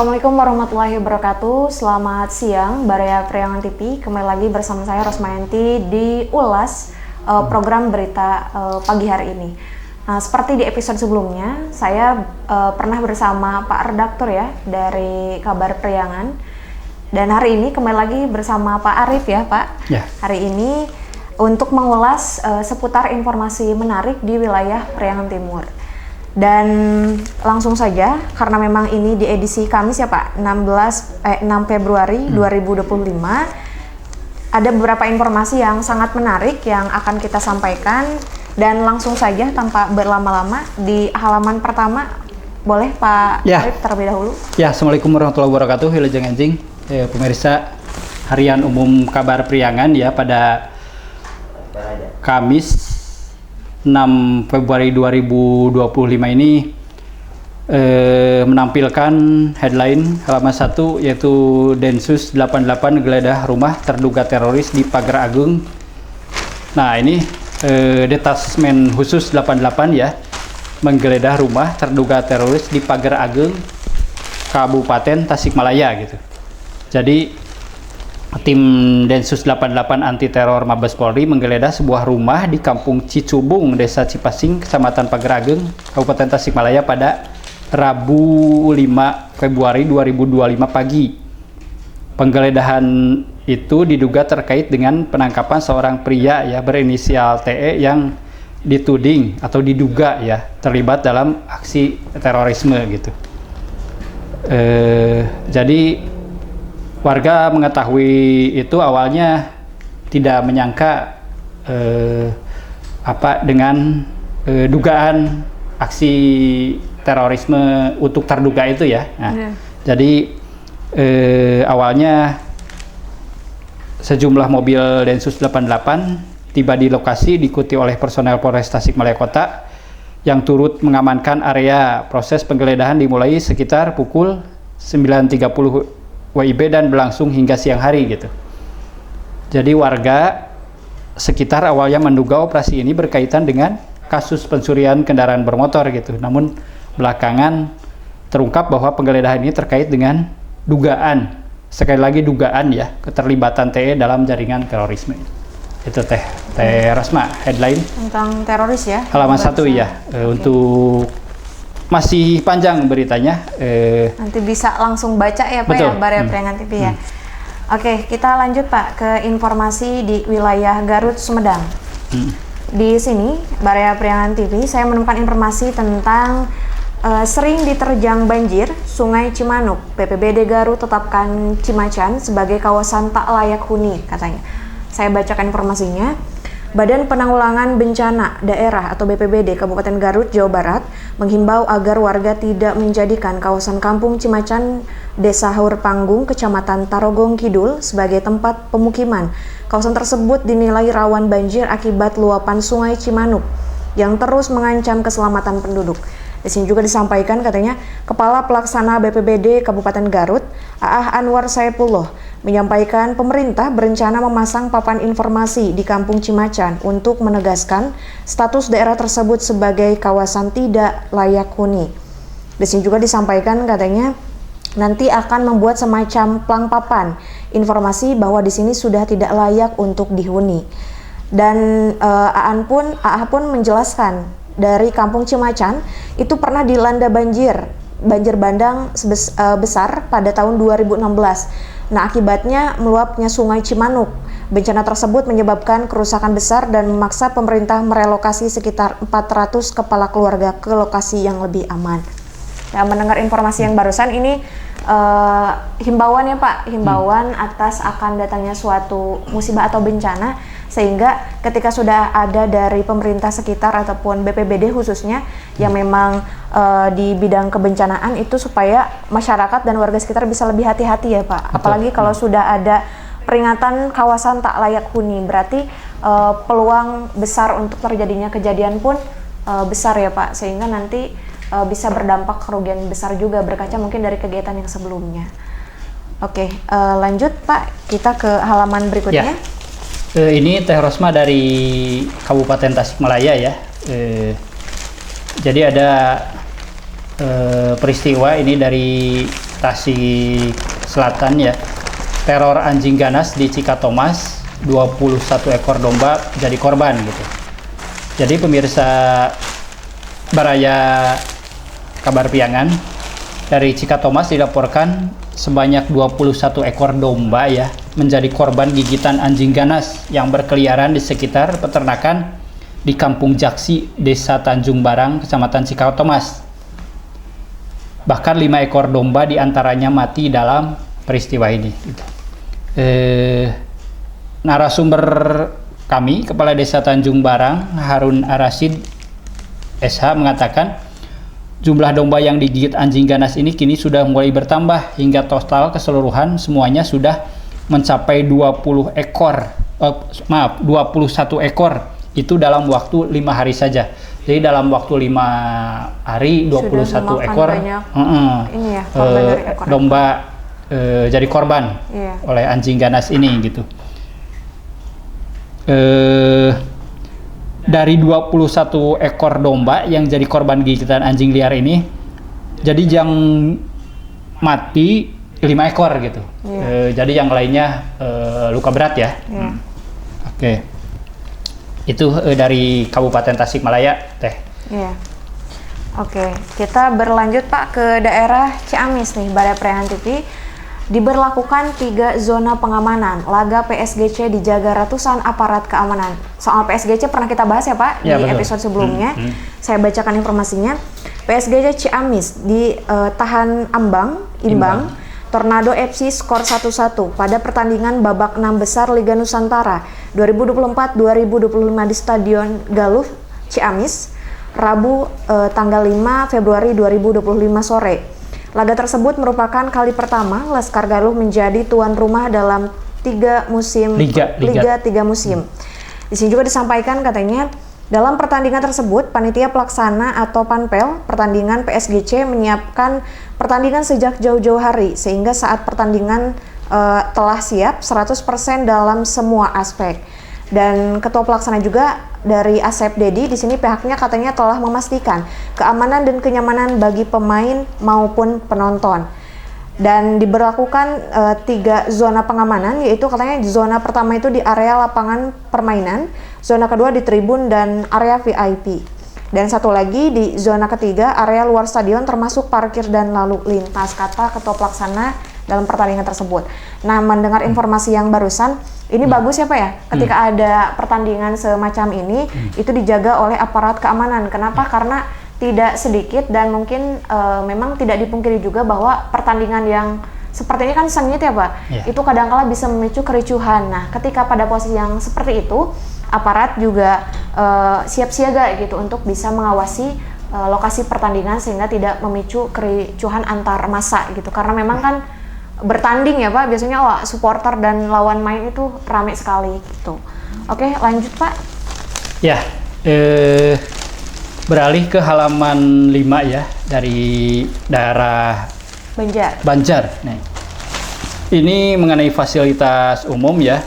Assalamualaikum warahmatullahi wabarakatuh. Selamat siang, Baraya Priangan TV. Kembali lagi bersama saya Rosmayanti di Ulas program berita pagi hari ini. Nah, seperti di episode sebelumnya, saya pernah bersama Pak Redaktur ya dari Kabar Priangan. Dan hari ini kembali lagi bersama Pak Arif ya Pak. Ya. Hari ini untuk mengulas seputar informasi menarik di wilayah Priangan Timur. Dan langsung saja, karena memang ini di edisi Kamis ya Pak, 6 Februari 2025, ada beberapa informasi yang sangat menarik yang akan kita sampaikan. Dan langsung saja tanpa berlama-lama, di halaman pertama, boleh Pak Arif terlebih dahulu. Ya, Assalamualaikum warahmatullahi wabarakatuh, Wilujeng Enjing, pemirsa harian umum Kabar Priangan ya, pada Kamis 6 Februari 2025 ini menampilkan headline halaman 1, yaitu Densus 88 geledah rumah terduga teroris di Pagar Agung. Nah, ini Detasmen Khusus 88 ya, menggeledah rumah terduga teroris di Pagar Agung, Kabupaten Tasikmalaya gitu. Jadi tim Densus 88 anti teror Mabes Polri menggeledah sebuah rumah di Kampung Cicubung, Desa Cipasing, Kecamatan Pagar Agung, Kabupaten Tasikmalaya pada Rabu 5 Februari 2025 pagi. Penggeledahan itu diduga terkait dengan penangkapan seorang pria ya berinisial TE yang dituding atau diduga ya terlibat dalam aksi terorisme gitu. Jadi warga mengetahui itu awalnya tidak menyangka dengan dugaan aksi terorisme untuk terduga itu ya. Nah, jadi awalnya sejumlah mobil Densus 88 tiba di lokasi diikuti oleh personel Polres Tasikmalaya Kota yang turut mengamankan area. Proses penggeledahan dimulai sekitar pukul 9.30 WIB dan berlangsung hingga siang hari gitu. Jadi warga sekitar awalnya menduga operasi ini berkaitan dengan kasus pencurian kendaraan bermotor gitu. Namun belakangan terungkap bahwa penggeledahan ini terkait dengan dugaan, sekali lagi dugaan ya, keterlibatan TE dalam jaringan terorisme. Itu Teh Rasma, headline Tentang teroris ya. halaman 1 ya. Untuk masih panjang beritanya. Nanti bisa langsung baca ya Pak ya, Baraya Priangan TV ya. Oke, kita lanjut Pak ke informasi di wilayah Garut, Sumedang. Di sini, Baraya Priangan TV, saya menemukan informasi tentang sering diterjang banjir Sungai Cimanuk. BPBD Garut tetapkan Cimacan sebagai kawasan tak layak huni, katanya. Saya bacakan informasinya. Badan Penanggulangan Bencana Daerah atau BPBD Kabupaten Garut, Jawa Barat menghimbau agar warga tidak menjadikan kawasan Kampung Cimacan, Desa Haur Panggung, Kecamatan Tarogong Kidul sebagai tempat pemukiman. Kawasan tersebut dinilai rawan banjir akibat luapan Sungai Cimanuk yang terus mengancam keselamatan penduduk. Di sini juga disampaikan katanya Kepala Pelaksana BPBD Kabupaten Garut, Aah Anwar Saipullah, menyampaikan pemerintah berencana memasang papan informasi di Kampung Cimacan untuk menegaskan status daerah tersebut sebagai kawasan tidak layak huni. Di sini juga disampaikan katanya nanti akan membuat semacam plang papan informasi bahwa di sini sudah tidak layak untuk dihuni. Dan Aah pun menjelaskan dari Kampung Cimacan itu pernah dilanda banjir bandang besar pada tahun 2016. Nah, akibatnya meluapnya Sungai Cimanuk. Bencana tersebut menyebabkan kerusakan besar dan memaksa pemerintah merelokasi sekitar 400 kepala keluarga ke lokasi yang lebih aman. Ya, mendengar informasi yang barusan ini himbauan ya Pak, himbauan atas akan datangnya suatu musibah atau bencana, sehingga ketika sudah ada dari pemerintah sekitar ataupun BPBD khususnya yang memang di bidang kebencanaan itu, supaya masyarakat dan warga sekitar bisa lebih hati-hati ya Pak. Apalagi kalau sudah ada peringatan kawasan tak layak huni, berarti peluang besar untuk terjadinya kejadian pun besar ya Pak, sehingga nanti bisa berdampak kerugian besar juga berkaca mungkin dari kegiatan yang sebelumnya. Oke, lanjut Pak, kita ke halaman berikutnya. Ini Teh Rosma dari Kabupaten Tasikmalaya ya. Jadi ada peristiwa ini dari Tasik Selatan ya. Teror anjing ganas di Cikatomas, 21 ekor domba jadi korban gitu. Jadi pemirsa Baraya Kabar Piangan, dari Cikatomas dilaporkan sebanyak 21 ekor domba ya menjadi korban gigitan anjing ganas yang berkeliaran di sekitar peternakan di Kampung Jaksi, Desa Tanjung Barang, Kecamatan Cikatomas. Bahkan 5 ekor domba diantaranya mati dalam peristiwa ini. Narasumber kami, Kepala Desa Tanjung Barang, Harun Arasid SH mengatakan jumlah domba yang digigit anjing ganas ini kini sudah mulai bertambah hingga total keseluruhan semuanya sudah mencapai 21 ekor. Itu dalam waktu 5 hari saja. Jadi dalam waktu 5 hari 21 ekor ini ya, korban dari ekor domba jadi korban oleh anjing ganas ini gitu. Dari 21 ekor domba yang jadi korban gigitan anjing liar ini, jadi yang mati 5 ekor gitu. Jadi yang lainnya luka berat ya. Oke. Itu dari Kabupaten Tasikmalaya, Teh. Iya. Oke, kita berlanjut Pak ke daerah Ciamis nih, Baraya Priangan TV. Diberlakukan 3 zona pengamanan. Laga PSGC dijaga ratusan aparat keamanan. Soal PSGC pernah kita bahas ya Pak di episode sebelumnya. Saya bacakan informasinya. PSGC Ciamis ditahan imbang. Tornado FC skor 1-1 pada pertandingan babak 6 besar Liga Nusantara 2024-2025 di Stadion Galuh, Ciamis, Rabu tanggal 5 Februari 2025 sore. Laga tersebut merupakan kali pertama Laskar Galuh menjadi tuan rumah dalam 3 musim Liga 3 musim. Di sini juga disampaikan katanya dalam pertandingan tersebut, panitia pelaksana atau panpel pertandingan PSGC menyiapkan pertandingan sejak jauh-jauh hari sehingga saat pertandingan telah siap 100% dalam semua aspek. Dan ketua pelaksana juga dari Asep Dedi di sini pihaknya katanya telah memastikan keamanan dan kenyamanan bagi pemain maupun penonton. Dan diberlakukan 3 zona pengamanan, yaitu katanya zona pertama itu di area lapangan permainan, zona kedua di tribun dan area VIP, dan satu lagi di zona ketiga area luar stadion termasuk parkir dan lalu lintas, kata ketua pelaksana dalam pertandingan tersebut. Nah, mendengar informasi yang barusan ini bagus ya Pak ya, ketika ada pertandingan semacam ini itu dijaga oleh aparat keamanan. Kenapa? Karena tidak sedikit dan mungkin memang tidak dipungkiri juga bahwa pertandingan yang seperti ini kan sengit ya Pak, itu kadang-kala bisa memicu kericuhan. Nah, ketika pada posisi yang seperti itu, aparat juga siap siaga gitu untuk bisa mengawasi lokasi pertandingan sehingga tidak memicu kericuhan antar massa gitu. Karena memang kan bertanding ya Pak, biasanya supporter dan lawan main itu ramai sekali gitu. Oke, lanjut Pak. Ya, beralih ke halaman 5 ya, dari daerah Banjar. Nah, ini mengenai fasilitas umum ya.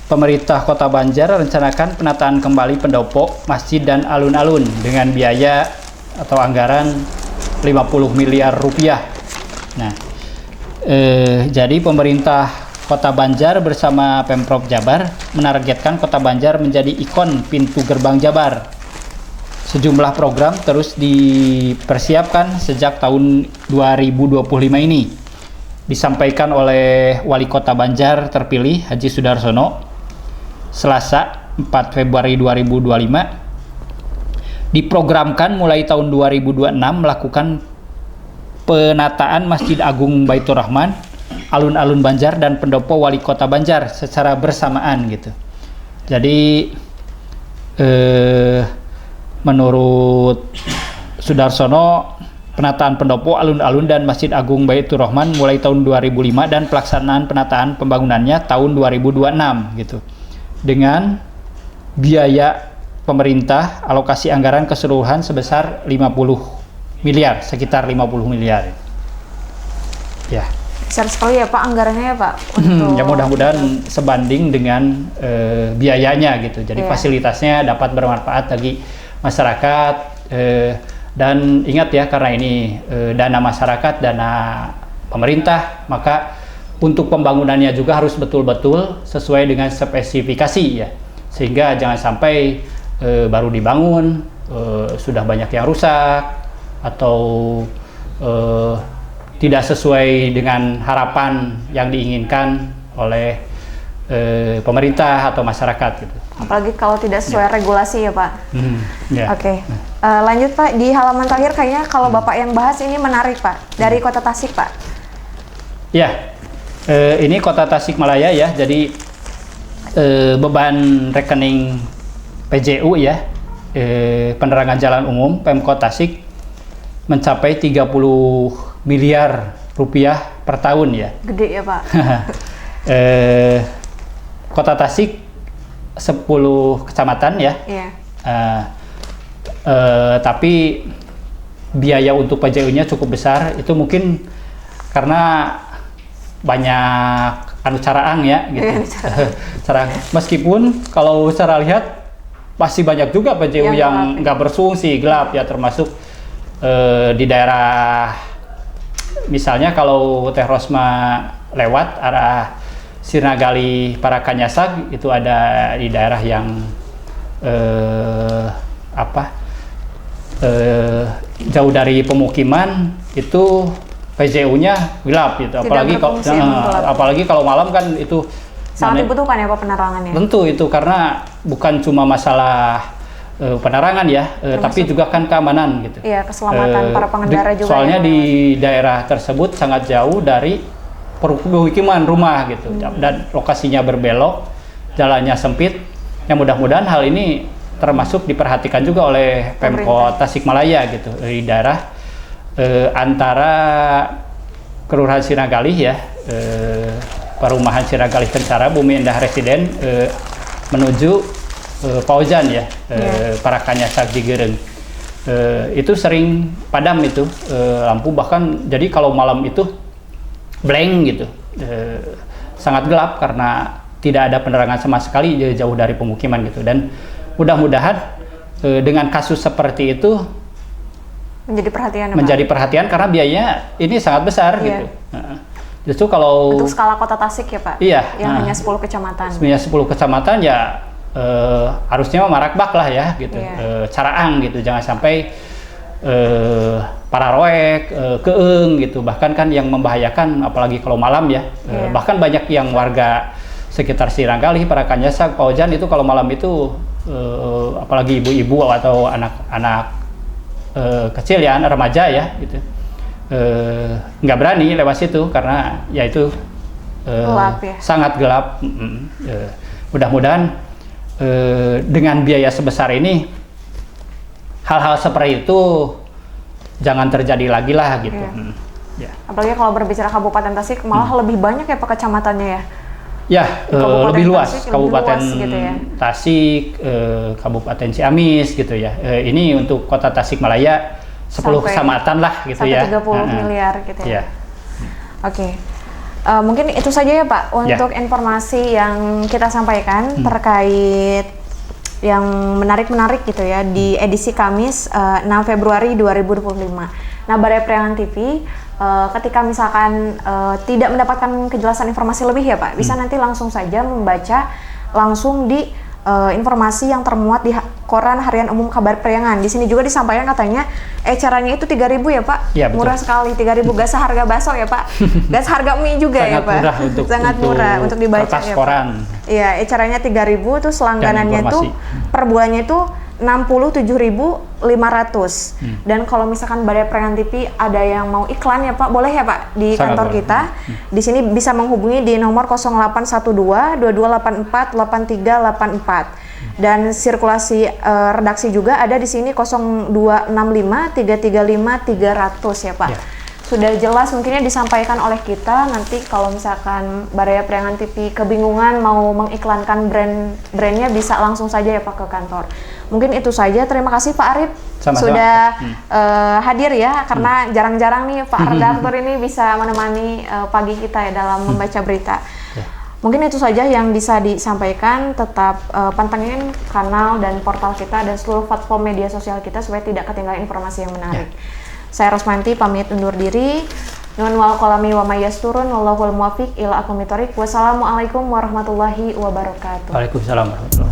Pemerintah Kota Banjar rencanakan penataan kembali pendopo, masjid dan alun-alun dengan biaya atau anggaran 50 miliar rupiah. Nah, jadi pemerintah Kota Banjar bersama Pemprov Jabar menargetkan Kota Banjar menjadi ikon pintu gerbang Jabar. Sejumlah program terus dipersiapkan sejak tahun 2025 ini. Disampaikan oleh Wali Kota Banjar terpilih Haji Sudarsono Selasa 4 Februari 2025. Diprogramkan mulai tahun 2026 melakukan penataan Masjid Agung Baitur Rahman, alun-alun Banjar dan pendopo Wali Kota Banjar secara bersamaan gitu. Jadi menurut Sudarsono, penataan pendopo, alun-alun dan Masjid Agung Baitur Rahman mulai tahun 2005 dan pelaksanaan penataan pembangunannya tahun 2026 gitu. Dengan biaya pemerintah alokasi anggaran keseluruhan sebesar 50 miliar, sekitar 50 miliar. Ya. Besar sekali ya Pak anggarannya ya Pak. Untuk ya mudah-mudahan sebanding dengan biayanya gitu. Jadi fasilitasnya dapat bermanfaat bagi masyarakat, Dan ingat ya, karena ini dana masyarakat, dana pemerintah, maka untuk pembangunannya juga harus betul-betul sesuai dengan spesifikasi ya, sehingga jangan sampai baru dibangun sudah banyak yang rusak atau tidak sesuai dengan harapan yang diinginkan oleh pemerintah atau masyarakat gitu. Apalagi kalau tidak sesuai regulasi ya Pak. Yeah. Oke. Lanjut Pak, di halaman terakhir kayaknya kalau Bapak yang bahas ini menarik Pak, dari Kota Tasik Pak. Ya, ini Kota Tasikmalaya ya, jadi beban rekening PJU ya, penerangan jalan umum Pemkot Tasik mencapai 30 miliar rupiah per tahun ya. Gede ya Pak. Kota Tasik 10 kecamatan ya. Iya. Tapi biaya untuk PJU-nya cukup besar. Itu mungkin karena banyak caraan ya gitu. Caraan. Meskipun kalau secara lihat masih banyak juga PJU yang nggak berfungsi, gelap ya, termasuk di daerah misalnya kalau Teh Rosma lewat arah Sirnagali Parakanyasak itu ada di daerah yang jauh dari pemukiman, itu PJU-nya gelap gitu. Apalagi kalau malam kan itu sangat dibutuhkan ya Pak penerangannya. Tentu itu karena bukan cuma masalah penerangan ya, tapi juga kan keamanan gitu. Iya, keselamatan para pengendara juga. Soalnya di daerah tersebut sangat jauh dari permukiman rumah gitu, dan lokasinya berbelok, jalannya sempit. Yang mudah-mudahan hal ini termasuk diperhatikan juga oleh Pemkot Tasikmalaya gitu, di daerah antara Kelurahan Sirnagali ya, Perumahan Sirnagali Kencana, Bumi Indah Residen menuju Paujan ya, Parakanyasak Jigereng. Itu sering padam itu lampu, bahkan jadi kalau malam itu blank gitu, sangat gelap karena tidak ada penerangan sama sekali, jauh dari pemukiman gitu. Dan mudah-mudahan dengan kasus seperti itu menjadi perhatian karena biayanya ini sangat besar gitu. Justru kalau untuk skala Kota Tasik ya Pak, yang hanya 10 kecamatan. Sebenarnya 10 kecamatan ya harusnya marakbak lah ya gitu, caraang gitu, jangan sampai pararoek, keeng gitu, bahkan kan yang membahayakan apalagi kalau malam ya. Bahkan banyak yang warga sekitar Sirnagali, Parakanyasak, Paujan itu kalau malam itu apalagi ibu-ibu atau anak-anak kecil ya, anak remaja ya gitu, nggak berani lewat situ karena ya itu gelap, ya? Sangat gelap. Mudah-mudahan dengan biaya sebesar ini hal-hal seperti itu jangan terjadi lagi lah gitu. Apalagi kalau berbicara Kabupaten Tasik malah lebih banyak ya Pak kecamatannya ya. Ya, lebih luas, Kabupaten gitu ya. Tasik, Kabupaten Ciamis gitu ya. Ini untuk Kota Tasikmalaya 10 kecamatan lah gitu ya. Sampai 30 miliar gitu ya. Oke. Mungkin itu saja ya Pak untuk informasi yang kita sampaikan terkait yang menarik-menarik gitu ya di edisi Kamis 6 Februari 2025. Nah, Balai Priangan TV ketika misalkan tidak mendapatkan kejelasan informasi lebih ya Pak, bisa nanti langsung saja membaca langsung di informasi yang termuat di Koran Harian Umum Kabar Priangan. Di sini juga disampaikan katanya ecarannya itu 3.000 ya Pak. Ya, murah sekali, 3.000, gak seharga bakso ya Pak. Gak seharga mie juga ya Pak. Sangat murah untuk dibaca ya Pak. Iya, ecarannya 3.000 tuh selangganannya tuh per bulannya itu 67.500. Dan kalau misalkan Balai Priangan TV ada yang mau iklan ya Pak, boleh ya Pak di kantor kita. Di sini bisa menghubungi di nomor 0812 2284 8384. Dan sirkulasi redaksi juga ada di sini 0265 335 300 ya Pak. Sudah jelas mungkinnya disampaikan oleh kita. Nanti kalau misalkan Balai Priangan TV kebingungan mau mengiklankan brandnya bisa langsung saja ya Pak ke kantor. Mungkin itu saja. Terima kasih Pak Arif sudah hadir ya, karena jarang-jarang nih Pak redaktur ini bisa menemani pagi kita ya dalam membaca berita. Mungkin itu saja yang bisa disampaikan. Tetap pantengin kanal dan portal kita dan seluruh platform media sosial kita supaya tidak ketinggalan informasi yang menarik. Saya Rosmanti pamit undur diri. Nun wal qalami wa may yasturun wallahul muwaffiq ila aqwamit thoriq. Wassalamualaikum warahmatullahi wabarakatuh. Waalaikumsalam warahmatullahi wabarakatuh.